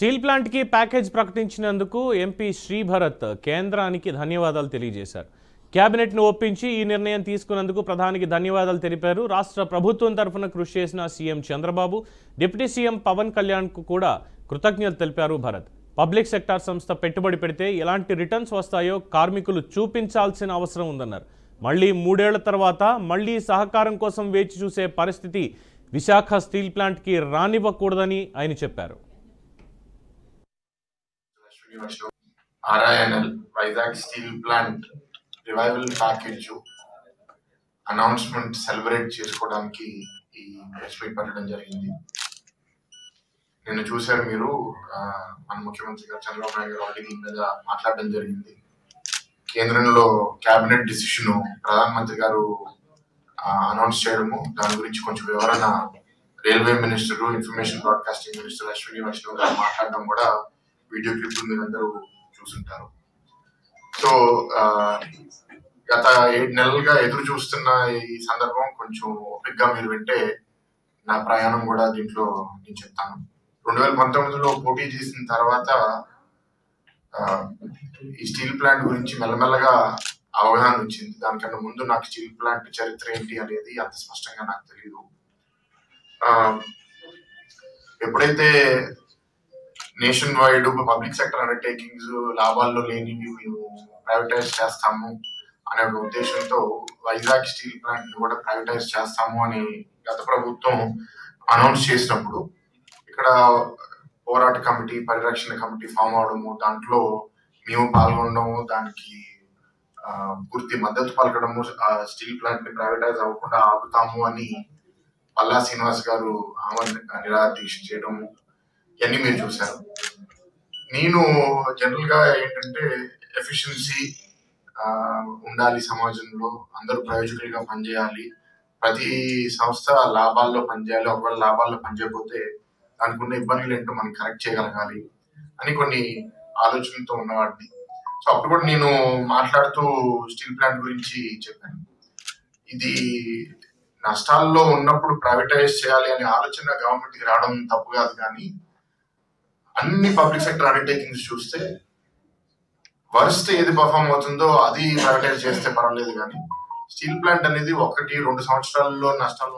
Steel plant కి package ప్రకటించినందుకు MP Sribharat కేంద్రానికి ధన్యవాదాలు తెలియజేశారు. కేబినెట్ ను ఒప్పించి ఈ నిర్ణయం తీసుకున్నందుకు ప్రధానికి ధన్యవాదాలు తెలిపారు. రాష్ట్ర ప్రభుత్వం తరఫున కృషి చేసిన CM Chandrababu, deputy CM Pawan Kalyan కు కూడా కృతజ్ఞతలు తెలిపారు భరత్. పబ్లిక్ సెక్టార్ సంస్థ పెట్టుబడి పెడితే ఎలాంటి రిటర్న్స్ వస్తాయో కార్మికులు చూపించాల్సిన అవసరం ఉందన్నారు. మళ్ళీ 3 ఏళ్ల తర్వాత మళ్ళీ సహకారం కోసం వేచి చూసే పరిస్థితి విశాఖ స్టీల్ ప్లాంట్ కి రానివ్వకూడదని ఆయన చెప్పారు. RINL Vizag steel plant revival package announcement celebrate చేసుకోవడానికి ఈ ప్రెస్ మీట్ పెట్టడం జరిగింది. నిన్న చూశారు మీరు, మన ముఖ్యమంత్రి గారు చంద్రబాబు నాయుడు గారు ఆల్రెడీ దీని మీద మాట్లాడడం జరిగింది. కేంద్రంలో క్యాబినెట్ డిసిషన్ ప్రధానమంత్రి గారు అనౌన్స్ చేయడము, దాని గురించి కొంచెం వివరణ railway minister, information broadcasting minister Ashwini Vaishnaw గారు మాట్లాడడం కూడా వీడియో క్లిప్ మీరు అందరూ చూసుంటారు. సో గత 7 నెలలుగా ఎదురు చూస్తున్న ఈ సందర్భం కొంచెం ఓపికగా మీరు వింటే నా ప్రయాణం కూడా దీంట్లో నేను చెప్తాను. 2019లో పోటీ చేసిన తర్వాత ఈ స్టీల్ ప్లాంట్ గురించి మెల్లమెల్లగా అవగాహన వచ్చింది. దానికన్నా ముందు నాకు స్టీల్ ప్లాంట్ చరిత్ర ఏంటి అనేది అంత స్పష్టంగా నాకు తెలియదు. ఎప్పుడైతే nation wide public sector undertakings లాభాల్లో లేనివి మేము ప్రైవేటైజ్ చేస్తాము అనే ఒక ఉద్దేశంతో వైజాగ్ స్టీల్ ప్లాంట్ ని కూడా ప్రైవేటైజ్ చేస్తాము అని గత ప్రభుత్వం అనౌన్స్ చేసినప్పుడు ఇక్కడ పోరాట కమిటీ, పరిరక్షణ కమిటీ ఫామ్ అవడము, దాంట్లో మేము పాల్గొనడము, దానికి పూర్తి మద్దతు పలకడము, స్టీల్ ప్లాంట్ ని ప్రైవేటైజ్ అవ్వకుండా ఆపుతాము అని పల్లా శ్రీనివాస్ గారు నిరాహార దీక్ష చేయడము, ఇవన్నీ మీరు చూశారు. నేను జనరల్ గా ఏంటంటే ఎఫిషియన్సీ ఉండాలి, సమాజంలో అందరూ ప్రయోజకులుగా పనిచేయాలి, ప్రతి సంస్థ లాభాల్లో పనిచేయాలి, ఒకవేళ లాభాల్లో పనిచేయకపోతే దానికి ఉన్న ఇబ్బందులు ఏంటో మనం కరెక్ట్ చేయగలగాలి అని కొన్ని ఆలోచనలతో ఉన్నవాడిని. సో అప్పుడు కూడా నేను మాట్లాడుతూ స్టీల్ ప్లాంట్ గురించి చెప్పాను. ఇది నష్టాల్లో ఉన్నప్పుడు ప్రైవేటైజ్ చేయాలి అనే ఆలోచన గవర్నమెంట్కి రావడం తప్పు కాదు, కానీ అన్ని పబ్లిక్ సెక్టర్ అండర్టేకింగ్స్ చూస్తే వర్స్ట్ ఏది పర్ఫామ్ అవుతుందో అది ప్రైవేటైజ్ చేస్తే పర్వాలేదు, కానీ స్టీల్ ప్లాంట్ అనేది 1-2 సంవత్సరాల్లో నష్టాలు